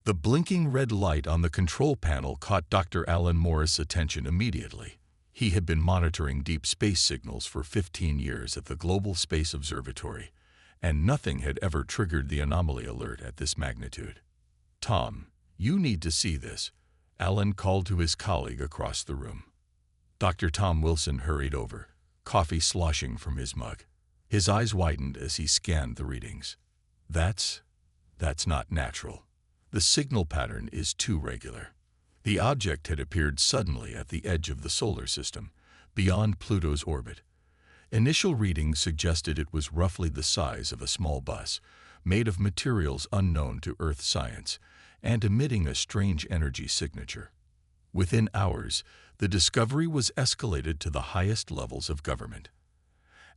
The blinking red light on the control panel caught Dr. Alan Morris' attention immediately. He had been monitoring deep space signals for 15 years at the Global Space Observatory, and nothing had ever triggered the anomaly alert at this magnitude. "Tom, you need to see this," Alan called to his colleague across the room. Dr. Tom Wilson hurried over, coffee sloshing from his mug. His eyes widened as he scanned the readings. That's not natural. The signal pattern is too regular." The object had appeared suddenly at the edge of the solar system, beyond Pluto's orbit. Initial readings suggested it was roughly the size of a small bus, made of materials unknown to Earth science, and emitting a strange energy signature. Within hours, the discovery was escalated to the highest levels of government.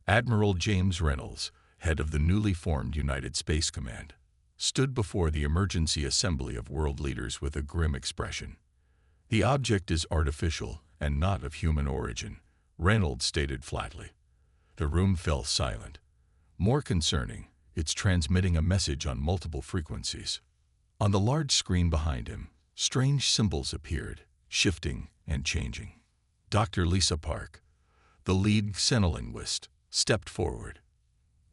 Admiral James Reynolds, head of the newly formed United Space Command, stood before the emergency assembly of world leaders with a grim expression. "The object is artificial and not of human origin," Reynolds stated flatly. The room fell silent. More concerning, it's transmitting a message on multiple frequencies. On the large screen behind him, strange symbols appeared, shifting and changing. Dr. Lisa Park, the lead xenolinguist, stepped forward.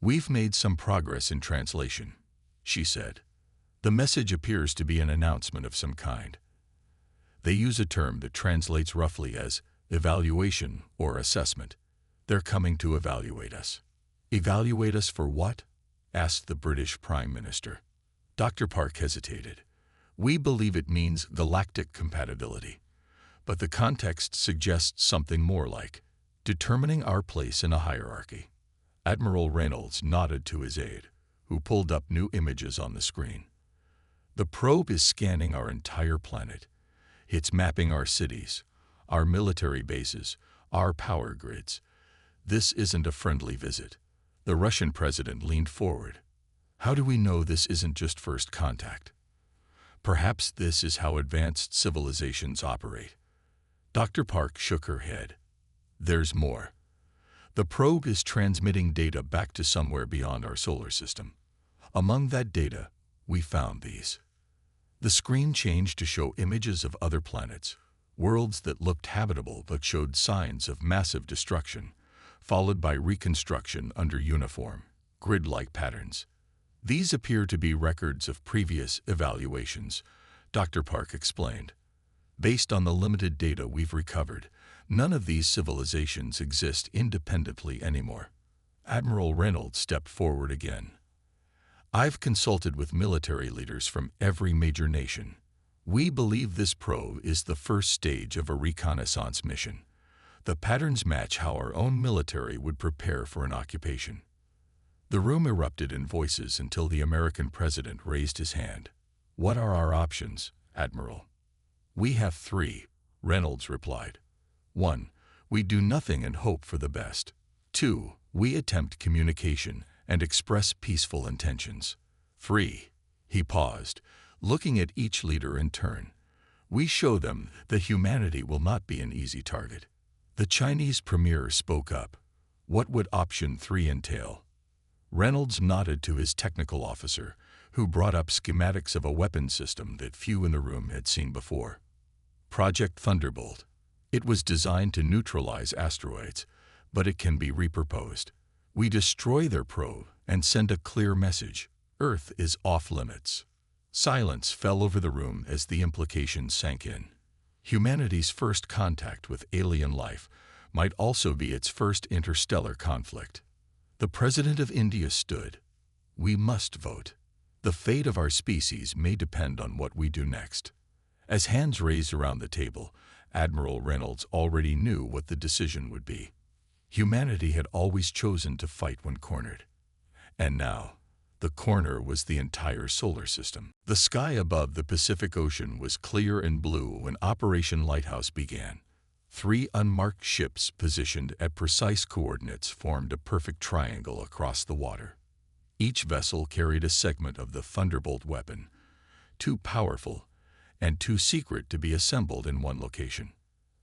"We've made some progress in translation," she said. "The message appears to be an announcement of some kind. They use a term that translates roughly as evaluation or assessment. They're coming to evaluate us." "Evaluate us for what?" asked the British Prime Minister. Dr. Park hesitated. "We believe it means galactic compatibility, but the context suggests something more like determining our place in a hierarchy." Admiral Reynolds nodded to his aide, who pulled up new images on the screen. "The probe is scanning our entire planet. It's mapping our cities, our military bases, our power grids. This isn't a friendly visit." The Russian president leaned forward. "How do we know this isn't just first contact? Perhaps this is how advanced civilizations operate." Dr. Park shook her head. "There's more. The probe is transmitting data back to somewhere beyond our solar system. Among that data, we found these." The screen changed to show images of other planets, worlds that looked habitable but showed signs of massive destruction, followed by reconstruction under uniform, grid-like patterns. "These appear to be records of previous evaluations," Dr. Park explained. "Based on the limited data we've recovered, none of these civilizations exist independently anymore." Admiral Reynolds stepped forward again. "I've consulted with military leaders from every major nation. We believe this probe is the first stage of a reconnaissance mission. The patterns match how our own military would prepare for an occupation." The room erupted in voices until the American president raised his hand. "What are our options, Admiral?" "We have three," Reynolds replied. 1. We do nothing and hope for the best. 2. We attempt communication and express peaceful intentions. 3. He paused, looking at each leader in turn. We show them that humanity will not be an easy target. The Chinese premier spoke up. What would option 3 entail? Reynolds nodded to his technical officer, who brought up schematics of a weapon system that few in the room had seen before. Project Thunderbolt. It was designed to neutralize asteroids, but it can be repurposed. We destroy their probe and send a clear message: Earth is off limits. Silence fell over the room as the implications sank in. Humanity's first contact with alien life might also be its first interstellar conflict. The President of India stood. We must vote. The fate of our species may depend on what we do next. As hands raised around the table, Admiral Reynolds already knew what the decision would be. Humanity had always chosen to fight when cornered. And now, the corner was the entire solar system. The sky above the Pacific Ocean was clear and blue when Operation Lighthouse began. 3 unmarked ships positioned at precise coordinates formed a perfect triangle across the water. Each vessel carried a segment of the Thunderbolt weapon, too powerful and too secret to be assembled in one location.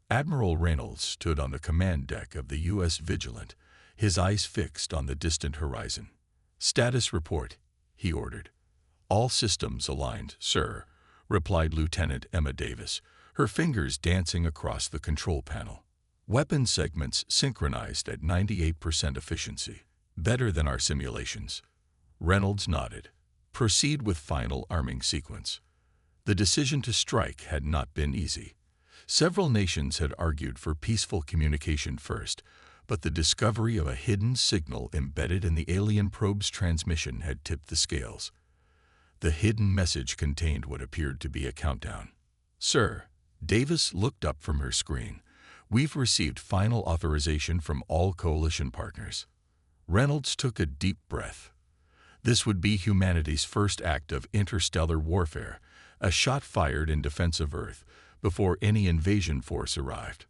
Admiral Reynolds stood on the command deck of the U.S. Vigilant, his eyes fixed on the distant horizon. "Status report," he ordered. "All systems aligned, sir. replied Lieutenant Emma Davis, her fingers dancing across the control panel. Weapon segments synchronized at 98% efficiency. Better than our simulations. Reynolds nodded. Proceed with final arming sequence. The decision to strike had not been easy. Several nations had argued for peaceful communication first, but the discovery of a hidden signal embedded in the alien probe's transmission had tipped the scales. The hidden message contained what appeared to be a countdown. "Sir," Davis looked up from her screen, "we've received final authorization from all coalition partners." Reynolds took a deep breath. This would be humanity's first act of interstellar warfare, a shot fired in defense of Earth before any invasion force arrived.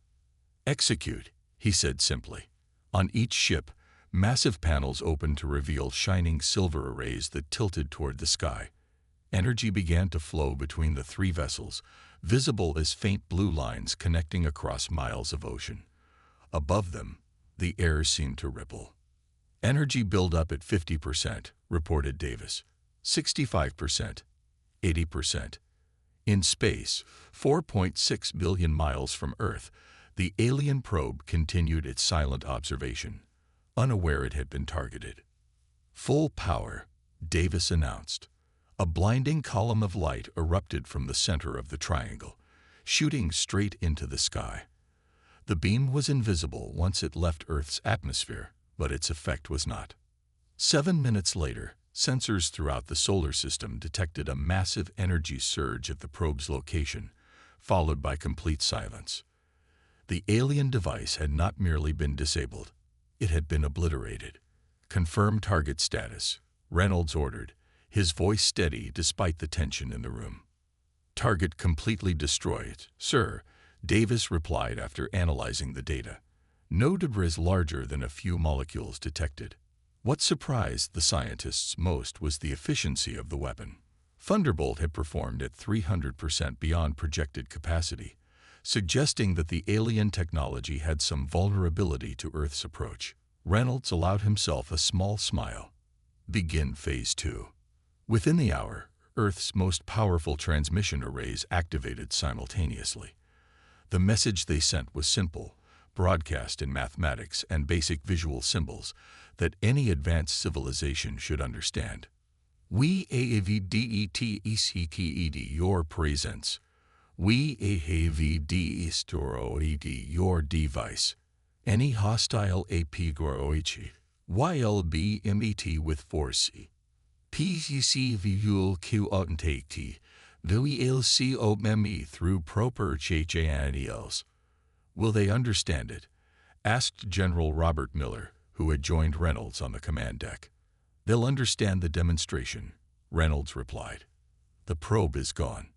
"Execute," he said simply. On each ship, massive panels opened to reveal shining silver arrays that tilted toward the sky. Energy began to flow between the three vessels, visible as faint blue lines connecting across miles of ocean. Above them, the air seemed to ripple. "Energy buildup at 50%, reported Davis. 65%, 80%. In space, 4.6 billion miles from Earth, the alien probe continued its silent observation, unaware it had been targeted. "Full power," Davis announced. A blinding column of light erupted from the center of the triangle, shooting straight into the sky. The beam was invisible once it left Earth's atmosphere, but its effect was not. 7 minutes later, sensors throughout the solar system detected a massive energy surge at the probe's location, followed by complete silence. The alien device had not merely been disabled, it had been obliterated. "Confirm target status," Reynolds ordered, his voice steady despite the tension in the room. "Target completely destroyed, sir," Davis replied after analyzing the data. No debris larger than a few molecules detected. What surprised the scientists most was the efficiency of the weapon. Thunderbolt had performed at 300% beyond projected capacity, suggesting that the alien technology had some vulnerability to Earth's approach. Reynolds allowed himself a small smile. "Begin Phase 2. Within the hour, Earth's most powerful transmission arrays activated simultaneously. The message they sent was simple, broadcast in mathematics and basic visual symbols that any advanced civilization should understand. "We avdetsked your presence. We avdestoroid your device. Any hostile apgroichi. YLBMET with force. PCC visual Q authenticity. VLC OME through proper channels. Will they understand it?" asked General Robert Miller, who had joined Reynolds on the command deck. "They'll understand the demonstration," Reynolds replied. "The probe is gone.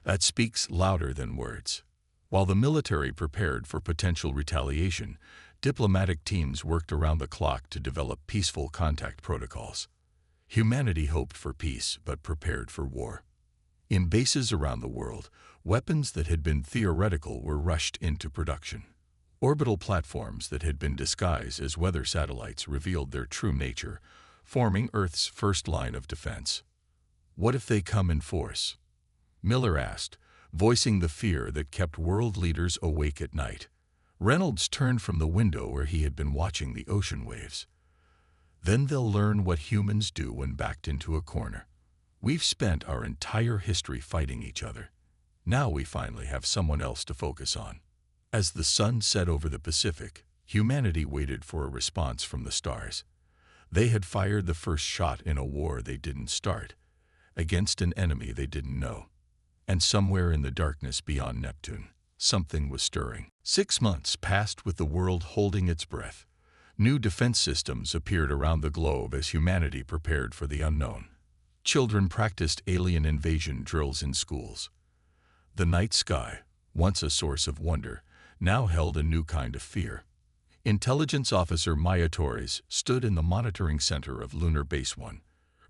That speaks louder than words." While the military prepared for potential retaliation, diplomatic teams worked around the clock to develop peaceful contact protocols. Humanity hoped for peace but prepared for war. In bases around the world, weapons that had been theoretical were rushed into production. Orbital platforms that had been disguised as weather satellites revealed their true nature, forming Earth's first line of defense. "What if they come in force?" Miller asked, voicing the fear that kept world leaders awake at night. Reynolds turned from the window where he had been watching the ocean waves. "Then they'll learn what humans do when backed into a corner. We've spent our entire history fighting each other. Now we finally have someone else to focus on." As the sun set over the Pacific, humanity waited for a response from the stars. They had fired the first shot in a war they didn't start, against an enemy they didn't know. And somewhere in the darkness beyond Neptune, something was stirring. 6 months passed with the world holding its breath. New defense systems appeared around the globe as humanity prepared for the unknown. Children practiced alien invasion drills in schools. The night sky, once a source of wonder, now held a new kind of fear. Intelligence Officer Maya Torres stood in the monitoring center of Lunar Base 1,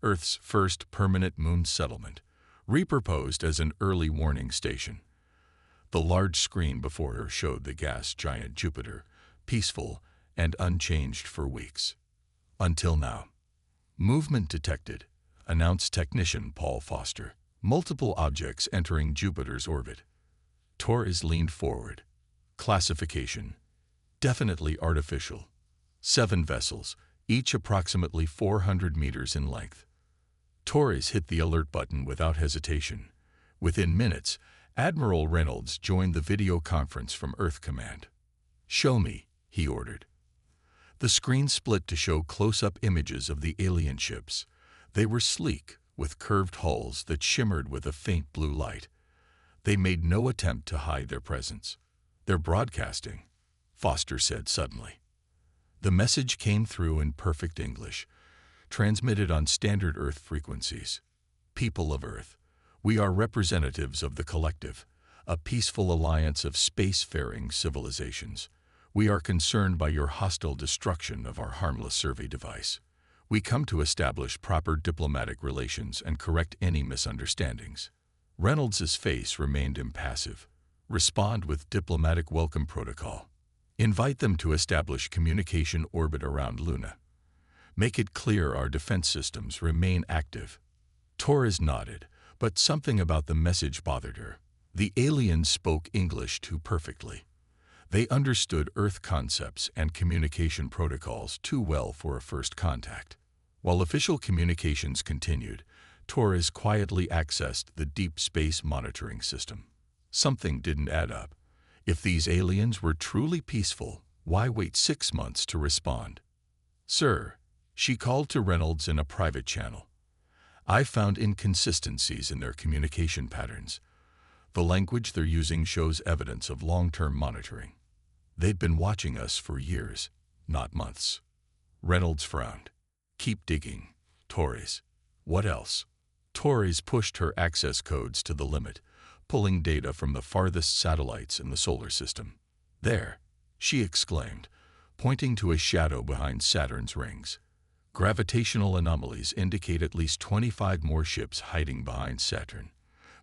Earth's first permanent moon settlement, repurposed as an early warning station. The large screen before her showed the gas giant Jupiter, peaceful and unchanged for weeks. Until now. "Movement detected," announced technician Paul Foster. Multiple objects entering Jupiter's orbit. Torres leaned forward. Classification: definitely artificial. 7 vessels, each approximately 400 meters in length. Torres hit the alert button without hesitation. Within minutes, Admiral Reynolds joined the video conference from Earth Command. "Show me," he ordered. The screen split to show close-up images of the alien ships. They were sleek, with curved hulls that shimmered with a faint blue light. They made no attempt to hide their presence. "They're broadcasting," Foster said suddenly. The message came through in perfect English, transmitted on standard Earth frequencies. "People of Earth, we are representatives of the Collective, a peaceful alliance of spacefaring civilizations. We are concerned by your hostile destruction of our harmless survey device. We come to establish proper diplomatic relations and correct any misunderstandings." Reynolds's face remained impassive. "Respond with diplomatic welcome protocol. Invite them to establish communication orbit around Luna. Make it clear our defense systems remain active." Torres nodded, but something about the message bothered her. The aliens spoke English too perfectly. They understood Earth concepts and communication protocols too well for a first contact. While official communications continued, Torres quietly accessed the Deep Space Monitoring System. Something didn't add up. If these aliens were truly peaceful, why wait 6 months to respond? "Sir," she called to Reynolds in a private channel, "I found inconsistencies in their communication patterns. The language they're using shows evidence of long-term monitoring. They'd been watching us for years, not months." Reynolds frowned. "Keep digging, Torres." "What else?" Torres pushed her access codes to the limit, pulling data from the farthest satellites in the solar system. "There," she exclaimed, pointing to a shadow behind Saturn's rings. "Gravitational anomalies indicate at least 25 more ships hiding behind Saturn,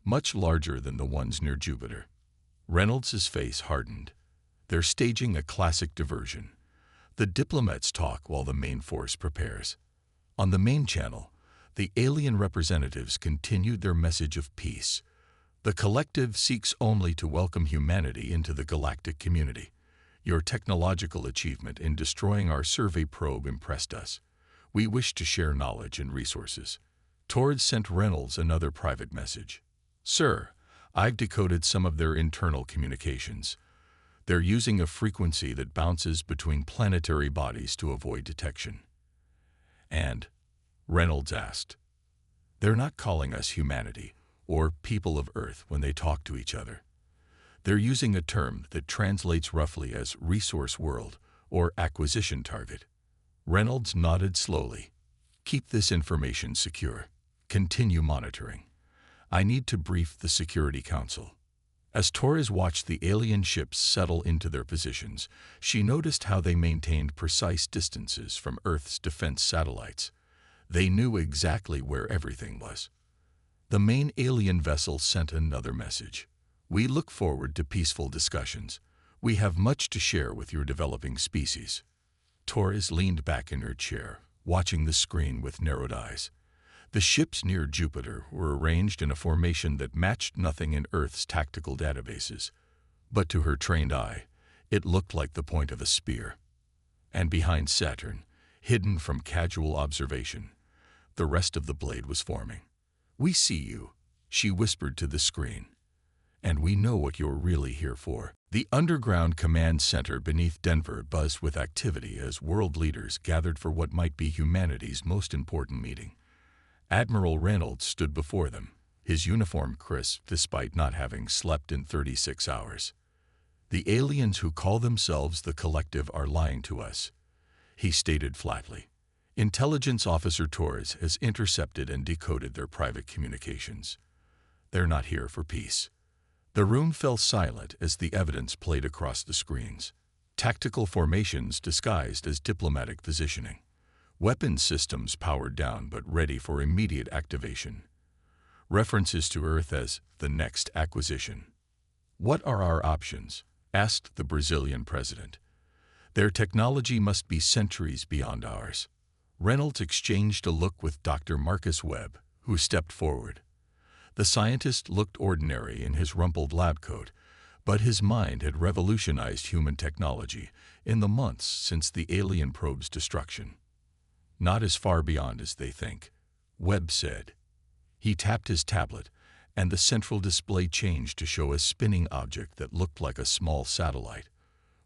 much larger than the ones near Jupiter." Reynolds's face hardened. "They're staging a classic diversion. The diplomats talk while the main force prepares." On the main channel, the alien representatives continued their message of peace. "The Collective seeks only to welcome humanity into the galactic community. Your technological achievement in destroying our survey probe impressed us. We wish to share knowledge and resources." Torres sent Reynolds another private message. "Sir, I've decoded some of their internal communications. They're using a frequency that bounces between planetary bodies to avoid detection." "And?" Reynolds asked. "They're not calling us humanity or people of Earth when they talk to each other. They're using a term that translates roughly as resource world or acquisition target." Reynolds nodded slowly. "Keep this information secure. Continue monitoring. I need to brief the Security Council." As Torres watched the alien ships settle into their positions, she noticed how they maintained precise distances from Earth's defense satellites. They knew exactly where everything was. The main alien vessel sent another message. "We look forward to peaceful discussions. We have much to share with your developing species." Torres leaned back in her chair, watching the screen with narrowed eyes. The ships near Jupiter were arranged in a formation that matched nothing in Earth's tactical databases. But to her trained eye, it looked like the point of a spear. And behind Saturn, hidden from casual observation, the rest of the blade was forming. "We see you," she whispered to the screen. "And we know what you're really here for." The underground command center beneath Denver buzzed with activity as world leaders gathered for what might be humanity's most important meeting. Admiral Reynolds stood before them, his uniform crisp despite not having slept in 36 hours. "The aliens who call themselves the Collective are lying to us," he stated flatly. "Intelligence Officer Torres has intercepted and decoded their private communications. They're not here for peace." The room fell silent as the evidence played across the screens. Tactical formations disguised as diplomatic positioning. Weapons systems powered down but ready for immediate activation. References to Earth as the next acquisition. "What are our options?" asked the Brazilian president. "Their technology must be centuries beyond ours." Reynolds exchanged a look with Dr. Marcus Webb, who stepped forward. The scientist looked ordinary in his rumpled lab coat, but his mind had revolutionized human technology in the months since the alien probe's destruction. Not as far beyond as they think, Webb said. He tapped his tablet, and the central display changed to show a spinning object that looked like a small satellite.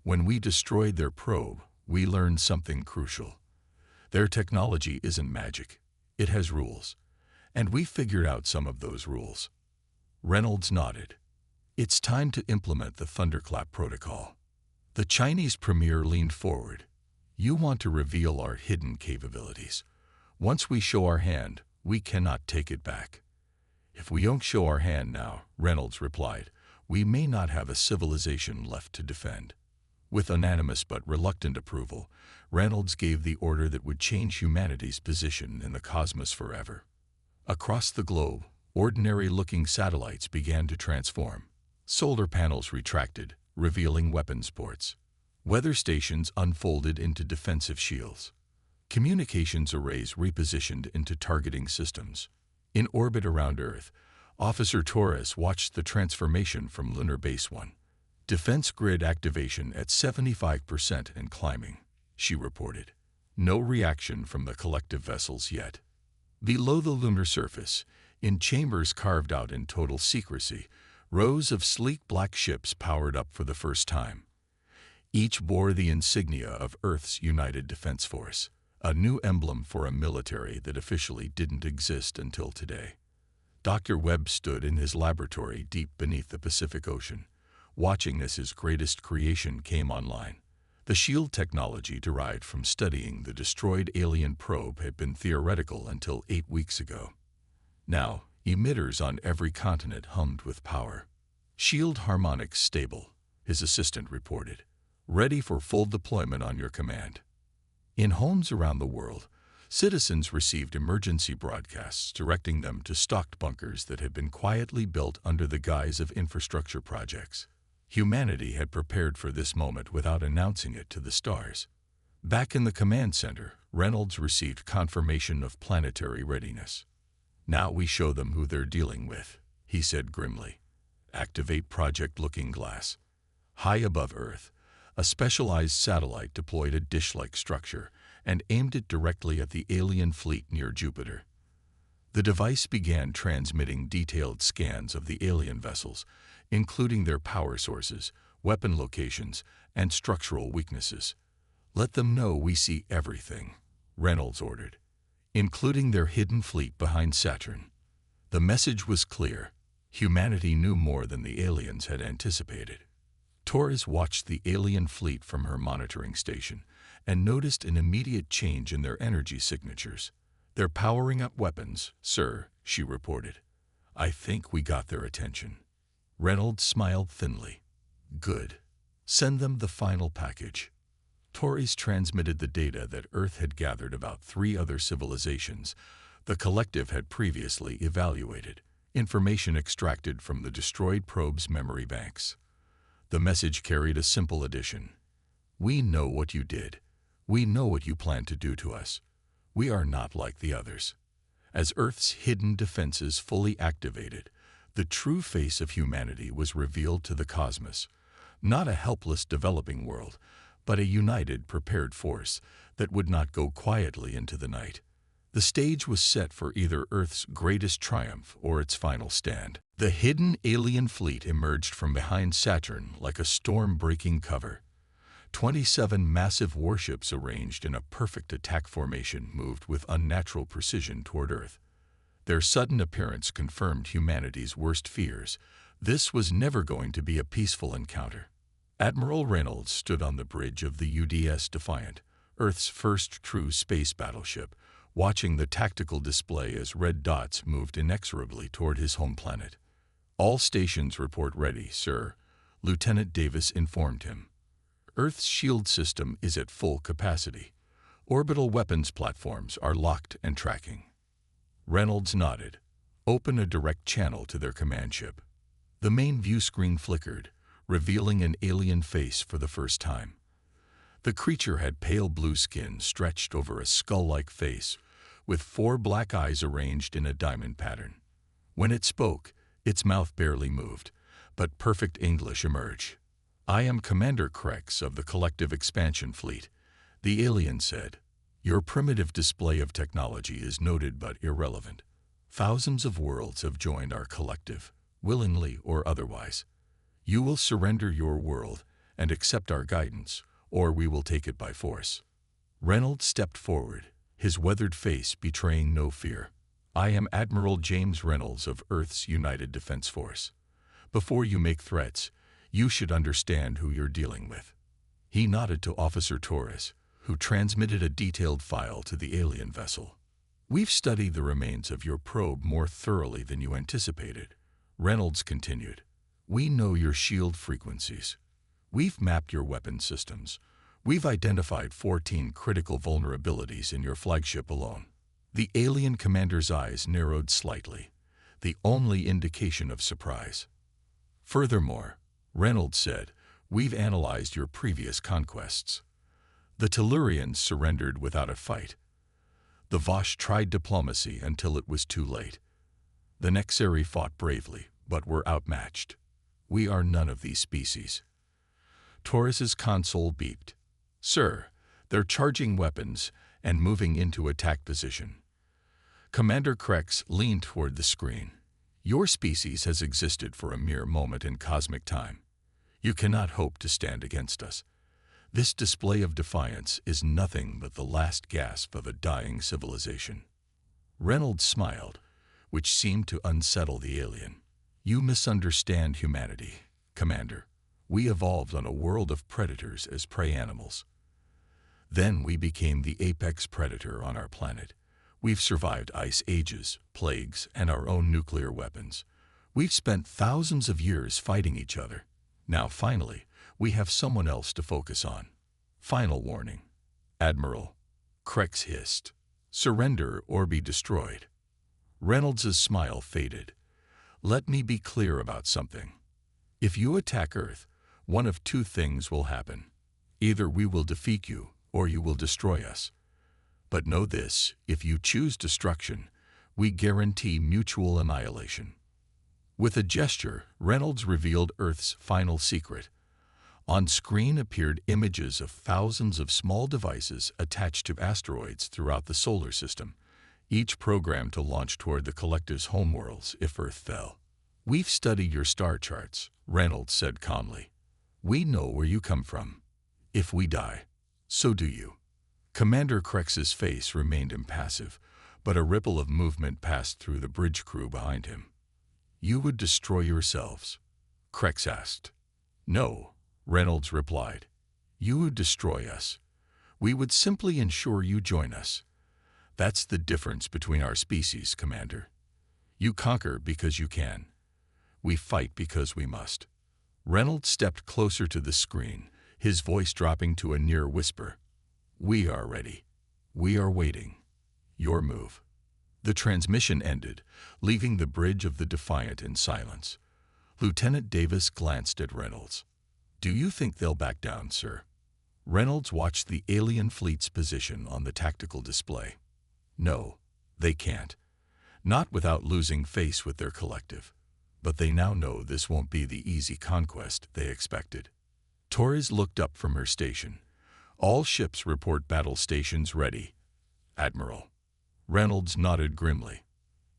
When we destroyed their probe, we learned something crucial. Their technology isn't magic. It has rules. And we figured out some of those rules. Reynolds nodded. It's time to implement the Thunderclap protocol. The Chinese premier leaned forward. You want to reveal our hidden capabilities. Once we show our hand, we cannot take it back. If we don't show our hand now, Reynolds replied, we may not have a civilization left to defend. With unanimous but reluctant approval, Reynolds gave the order that would change humanity's position in the cosmos forever. Across the globe, ordinary-looking satellites began to transform. Solar panels retracted, revealing weapons ports. Weather stations unfolded into defensive shields. Communications arrays repositioned into targeting systems. In orbit around Earth, Officer Torres watched the transformation from Lunar Base 1. Defense grid activation at 75% and climbing, she reported. No reaction from the collective vessels yet. Below the lunar surface, in chambers carved out in total secrecy, rows of sleek black ships powered up for the first time. Each bore the insignia of Earth's United Defense Force, a new emblem for a military that officially didn't exist until today. Dr. Webb stood in his laboratory deep beneath the Pacific Ocean, watching as his greatest creation came online. The shield technology derived from studying the destroyed alien probe had been theoretical until 8 weeks ago. Now, emitters on every continent hummed with power. Shield harmonics stable, his assistant reported. Ready for full deployment on your command. In homes around the world, citizens received emergency broadcasts directing them to stocked bunkers that had been quietly built under the guise of infrastructure projects. Humanity had prepared for this moment without announcing it to the stars. Back in the command center, Reynolds received confirmation of planetary readiness. Now we show them who they're dealing with, he said grimly. Activate Project Looking Glass. High above Earth, a specialized satellite deployed a dish-like structure and aimed it directly at the alien fleet near Jupiter. The device began transmitting detailed scans of the alien vessels, including their power sources, weapon locations, and structural weaknesses. Let them know we see everything, Reynolds ordered, including their hidden fleet behind Saturn. The message was clear. Humanity knew more than the aliens had anticipated. Torres watched the alien fleet from her monitoring station and noticed an immediate change in their energy signatures. They're powering up weapons, sir, she reported. I think we got their attention. Reynolds smiled thinly. Good. Send them the final package. Torres transmitted the data that Earth had gathered about 3 other civilizations the collective had previously evaluated, information extracted from the destroyed probe's memory banks. The message carried a simple addition. We know what you did. We know what you plan to do to us. We are not like the others. As Earth's hidden defenses fully activated, the true face of humanity was revealed to the cosmos. Not a helpless developing world, but a united, prepared force that would not go quietly into the night. The stage was set for either Earth's greatest triumph or its final stand. The hidden alien fleet emerged from behind Saturn like a storm-breaking cover. 27 massive warships arranged in a perfect attack formation moved with unnatural precision toward Earth. Their sudden appearance confirmed humanity's worst fears. This was never going to be a peaceful encounter. Admiral Reynolds stood on the bridge of the UDS Defiant, Earth's first true space battleship, watching the tactical display as red dots moved inexorably toward his home planet. All stations report ready, sir, Lieutenant Davis informed him. Earth's shield system is at full capacity. Orbital weapons platforms are locked and tracking. Reynolds nodded. Open a direct channel to their command ship. The main view screen flickered, revealing an alien face for the first time. The creature had pale blue skin stretched over a skull-like face, with 4 black eyes arranged in a diamond pattern. When it spoke, its mouth barely moved, but perfect English emerged. "I am Commander Krex of the Collective Expansion Fleet," the alien said. "Your primitive display of technology is noted but irrelevant. Thousands of worlds have joined our collective, willingly or otherwise. You will surrender your world and accept our guidance, or we will take it by force." Reynolds stepped forward, his weathered face betraying no fear. "I am Admiral James Reynolds of Earth's United Defense Force. Before you make threats, you should understand who you're dealing with." He nodded to Officer Torres, who transmitted a detailed file to the alien vessel. "We've studied the remains of your probe more thoroughly than you anticipated," Reynolds continued. "We know your shield frequencies. We've mapped your weapon systems. We've identified 14 critical vulnerabilities in your flagship alone." The alien commander's eyes narrowed slightly, the only indication of surprise. "Furthermore," Reynolds said, "we've analyzed your previous conquests. The Tellurians surrendered without a fight. The Vosh tried diplomacy until it was too late. The Nexeri fought bravely, but were outmatched. We are none of these species." Torres's console beeped. "Sir, they're charging weapons and moving into attack position." Commander Krex leaned toward the screen. "Your species has existed for a mere moment in cosmic time. You cannot hope to stand against us. This display of defiance is nothing but the last gasp of a dying civilization." Reynolds smiled, which seemed to unsettle the alien. "You misunderstand humanity, Commander. We evolved on a world of predators as prey animals. Then we became the apex predator on our planet. We've survived ice ages, plagues, and our own nuclear weapons. We've spent thousands of years fighting each other. Now, finally, we have someone else to focus on. Final warning, Admiral," Krex hissed. "Surrender or be destroyed." Reynolds' smile faded. "Let me be clear about something. If you attack Earth, one of two things will happen. Either we will defeat you, or you will destroy us. But know this, if you choose destruction, we guarantee mutual annihilation." With a gesture, Reynolds revealed Earth's final secret. On screen appeared images of thousands of small devices attached to asteroids throughout the solar system, each programmed to launch toward the collective's homeworlds if Earth fell. "We've studied your star charts," Reynolds said calmly. "We know where you come from. If we die, so do you." Commander Krex's face remained impassive, but a ripple of movement passed through the bridge crew behind him. "You would destroy yourselves?" Krex asked. "No," Reynolds replied. "You would destroy us. We would simply ensure you join us. That's the difference between our species, Commander. You conquer because you can. We fight because we must." Reynolds stepped closer to the screen, his voice dropping to a near whisper. "We are ready. We are waiting. Your move." The transmission ended, leaving the bridge of the Defiant in silence. Lieutenant Davis glanced at Reynolds. "Do you think they'll back down, sir?" Reynolds watched the alien fleet's position on the tactical display. "No, they can't. Not without losing face with their collective. But they now know this won't be the easy conquest they expected." Torres looked up from her station. "All ships report battle stations ready, Admiral." Reynolds nodded grimly.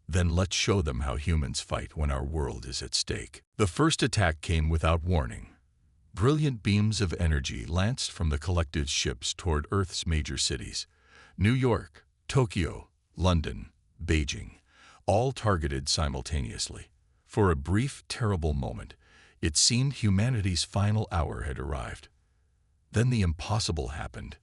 "Then let's show them how humans fight when our world is at stake." The first attack came without warning. Brilliant beams of energy lanced from the collective's ships toward Earth's major cities. New York, Tokyo, London, Beijing, all targeted simultaneously. For a brief, terrible moment, it seemed humanity's final hour had arrived. Then the impossible happened.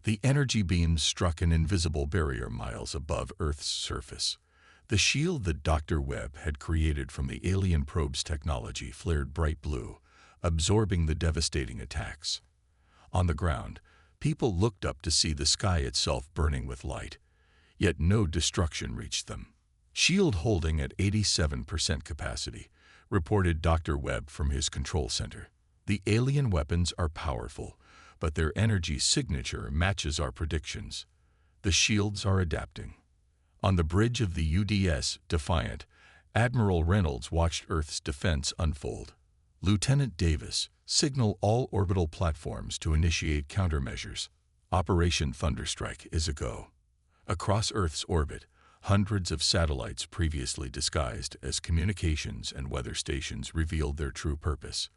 The energy beams struck an invisible barrier miles above Earth's surface. The shield that Dr. Webb had created from the alien probe's technology flared bright blue, absorbing the devastating attacks. On the ground, people looked up to see the sky itself burning with light, yet no destruction reached them. "Shield holding at 87% capacity," reported Dr. Webb from his control center. "The alien weapons are powerful, but their energy signature matches our predictions. The shields are adapting." On the bridge of the UDS Defiant, Admiral Reynolds watched Earth's defense unfold. Lieutenant Davis, signal all orbital platforms to initiate countermeasures. Operation Thunderstrike is a go. Across Earth's orbit, hundreds of satellites previously disguised as communications and weather stations revealed their true purpose.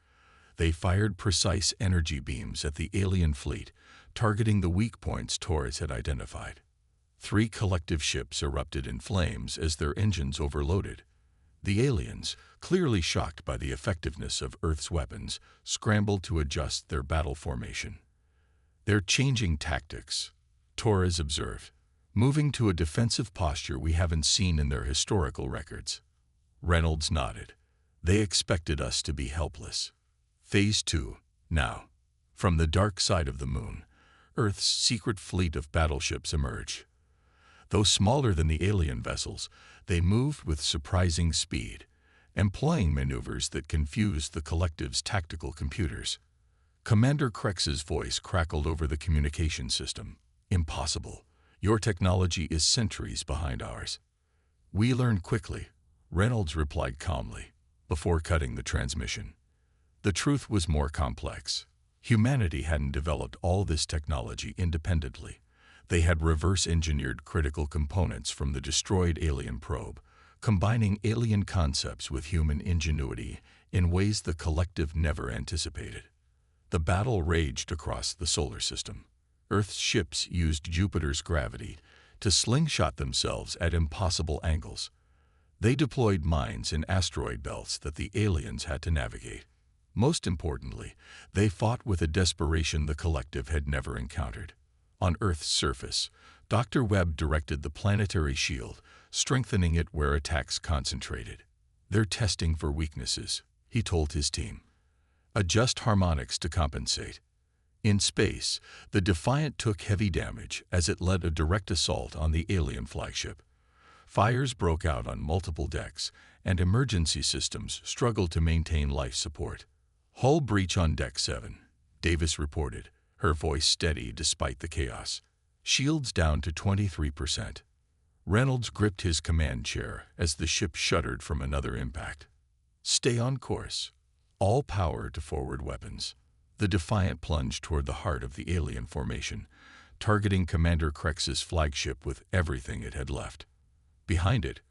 They fired precise energy beams at the alien fleet, targeting the weak points Torres had identified. 3 collective ships erupted in flames as their engines overloaded. The aliens, clearly shocked by the effectiveness of Earth's weapons, scrambled to adjust their battle formation. "They're changing tactics," Torres observed, "moving to a defensive posture we haven't seen in their historical records." Reynolds nodded. "They expected us to be helpless." Phase 2, now. From the dark side of the moon, Earth's secret fleet of battleships emerged. Though smaller than the alien vessels, they moved with surprising speed, employing maneuvers that confused the collective's tactical computers. Commander Krex's voice crackled over the communication system. "Impossible. Your technology is centuries behind ours." "We learn quickly," Reynolds replied calmly, before cutting the transmission. The truth was more complex. Humanity hadn't developed all this technology independently. They had reverse-engineered critical components from the destroyed alien probe, combining alien concepts with human ingenuity in ways the collective never anticipated. The battle raged across the solar system. Earth's ships used Jupiter's gravity to slingshot themselves at impossible angles. They deployed mines in asteroid belts that the aliens had to navigate. Most importantly, they fought with a desperation the collective had never encountered. On Earth's surface, Dr. Webb directed the planetary shield, strengthening it where attacks concentrated. "They're testing for weaknesses," he told his team. "Adjust harmonics to compensate." In space, the Defiant took heavy damage as it led a direct assault on the alien flagship. Fires broke out on multiple decks, and emergency systems struggled to maintain life support. "Hull breach on Deck 7, Davis reported, her voice steady despite the chaos. "Shields down to 23%. Reynolds gripped his command chair as the ship shuddered from another impact. "Stay on course. All power to forward weapons." The Defiant plunged toward the heart of the alien formation, targeting Commander Krex's flagship with everything it had left. Behind it,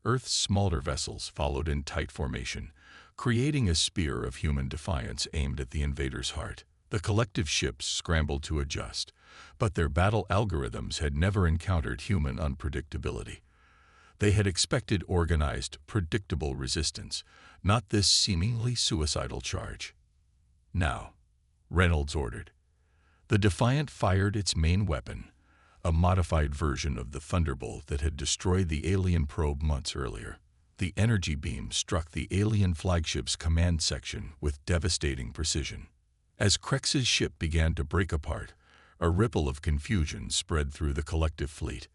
Earth's smaller vessels followed in tight formation, creating a spear of human defiance aimed at the invader's heart. The collective ships scrambled to adjust, but their battle algorithms had never encountered human unpredictability. They had expected organized, predictable resistance, not this seemingly suicidal charge. "Now," Reynolds ordered. The Defiant fired its main weapon, a modified version of the Thunderbolt that had destroyed the alien probe months earlier. The energy beam struck the alien flagship's command section with devastating precision. As Krex's ship began to break apart, a ripple of confusion spread through the collective fleet.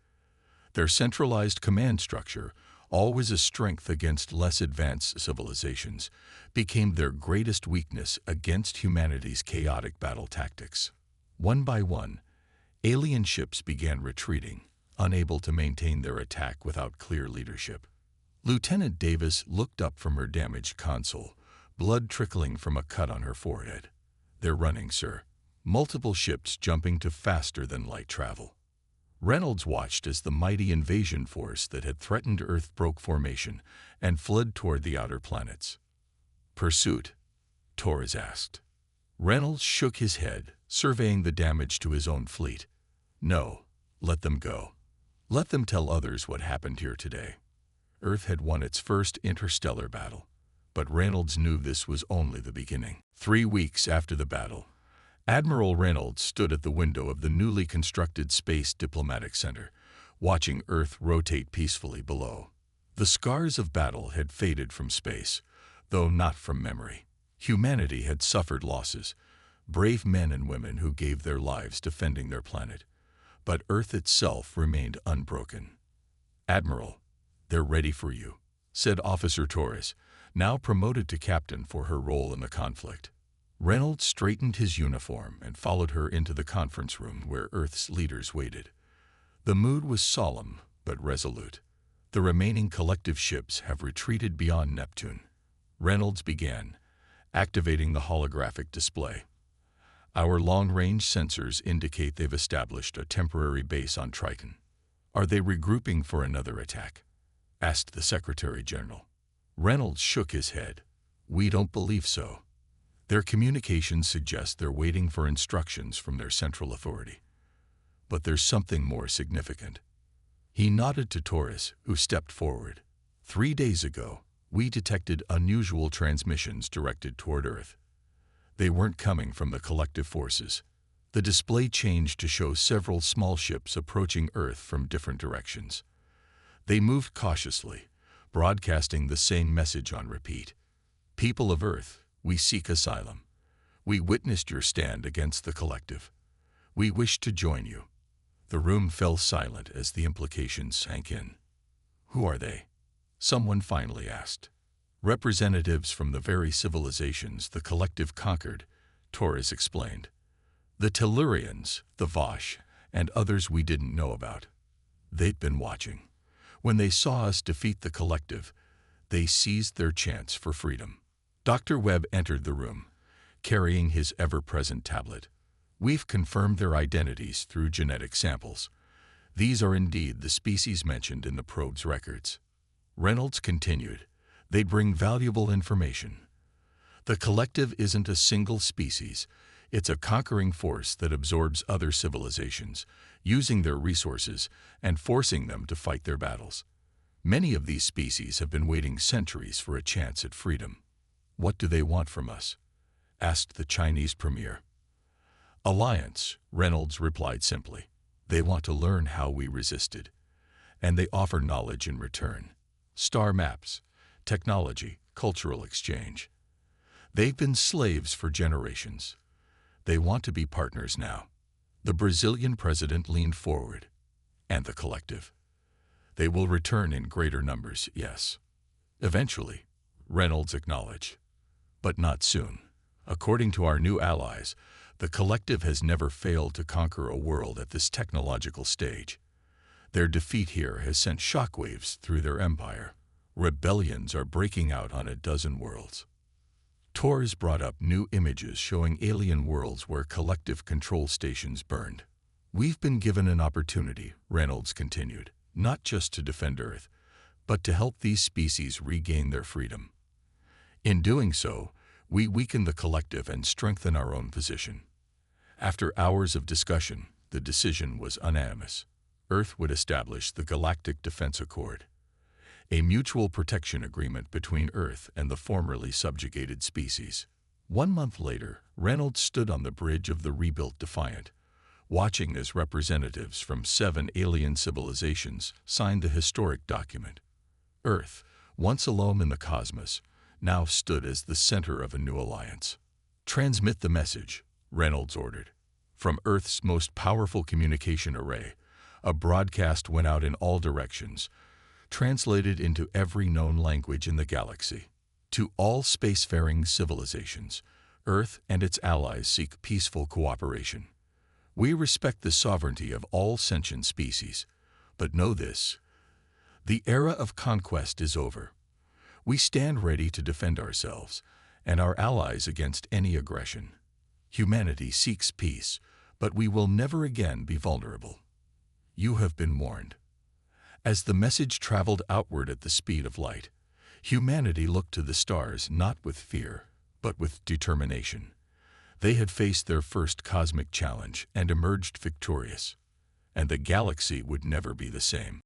Their centralized command structure, always a strength against less advanced civilizations, became their greatest weakness against humanity's chaotic battle tactics. One by one, alien ships began retreating, unable to maintain their attack without clear leadership. Lieutenant Davis looked up from her damaged console, blood trickling from a cut on her forehead. "They're running, sir. Multiple ships jumping to faster than light travel." Reynolds watched as the mighty invasion force that had threatened Earth broke formation and fled toward the outer planets. "Pursuit?" Torres asked. Reynolds shook his head, surveying the damage to his own fleet. "No, let them go. Let them tell others what happened here today." Earth had won its first interstellar battle, but Reynolds knew this was only the beginning. 3 weeks after the battle, Admiral Reynolds stood at the window of the newly constructed Space Diplomatic Center, watching Earth rotate peacefully below. The scars of battle had faded from space, though not from memory. Humanity had suffered losses, brave men and women who gave their lives defending their planet, but Earth itself remained unbroken. "Admiral, they're ready for you," said Officer Torres, now promoted to captain for her role in the conflict. Reynolds straightened his uniform and followed her into the conference room where Earth's leaders waited. The mood was solemn but resolute. The remaining collective ships have retreated beyond Neptune. Reynolds began, activating the holographic display. Our long-range sensors indicate they've established a temporary base on Triton. Are they regrouping for another attack? Asked the Secretary General. Reynolds shook his head. We don't believe so. Their communications suggest they're waiting for instructions from their central authority. But there's something more significant. He nodded to Taurus, who stepped forward. 3 days ago, we detected unusual transmissions directed toward Earth. They weren't coming from the collective forces. The display changed to show several small ships approaching Earth from different directions. They moved cautiously, broadcasting the same message on repeat. People of Earth, we seek asylum. We witnessed your stand against the collective. We wish to join you. The room fell silent as the implications sank in. Who are they? Someone finally asked. Representatives from the very civilizations the collective conquered, Taurus explained. The Tellurians, the Vosh, and others we didn't know about. They'd been watching. When they saw us defeat the collective, they seized their chance for freedom. Dr. Webb entered the room, carrying his ever-present tablet. We've confirmed their identities through genetic samples. These are indeed the species mentioned in the probe's records. Reynolds continued. They bring valuable information. The collective isn't a single species. It's a conquering force that absorbs other civilizations, using their resources and forcing them to fight their battles. Many of these species have been waiting centuries for a chance at freedom. What do they want from us? Asked the Chinese premier. Alliance, Reynolds replied simply. They want to learn how we resisted. And they offer knowledge in return. Star maps, technology, cultural exchange. They've been slaves for generations. They want to be partners now. The Brazilian president leaned forward. And the collective. They will return in greater numbers, yes. Eventually, Reynolds acknowledged. But not soon. According to our new allies, the collective has never failed to conquer a world at this technological stage. Their defeat here has sent shockwaves through their empire. Rebellions are breaking out on a dozen worlds. Taurus brought up new images showing alien worlds where collective control stations burned. We've been given an opportunity, Reynolds continued, not just to defend Earth, but to help these species regain their freedom. In doing so, we weaken the collective and strengthen our own position. After hours of discussion, the decision was unanimous. Earth would establish the Galactic Defense Accord, a mutual protection agreement between Earth and the formerly subjugated species. 1 month later, Reynolds stood on the bridge of the rebuilt Defiant, watching as representatives from 7 alien civilizations signed the historic document. Earth, once alone in the cosmos, now stood as the center of a new alliance. Transmit the message, Reynolds ordered. From Earth's most powerful communication array, a broadcast went out in all directions, translated into every known language in the galaxy. To all spacefaring civilizations, Earth and its allies seek peaceful cooperation. We respect the sovereignty of all sentient species, but know this: the era of conquest is over. We stand ready to defend ourselves and our allies against any aggression. Humanity seeks peace, but we will never again be vulnerable. You have been warned. As the message traveled outward at the speed of light, humanity looked to the stars not with fear, but with determination. They had faced their first cosmic challenge and emerged victorious, and the galaxy would never be the same.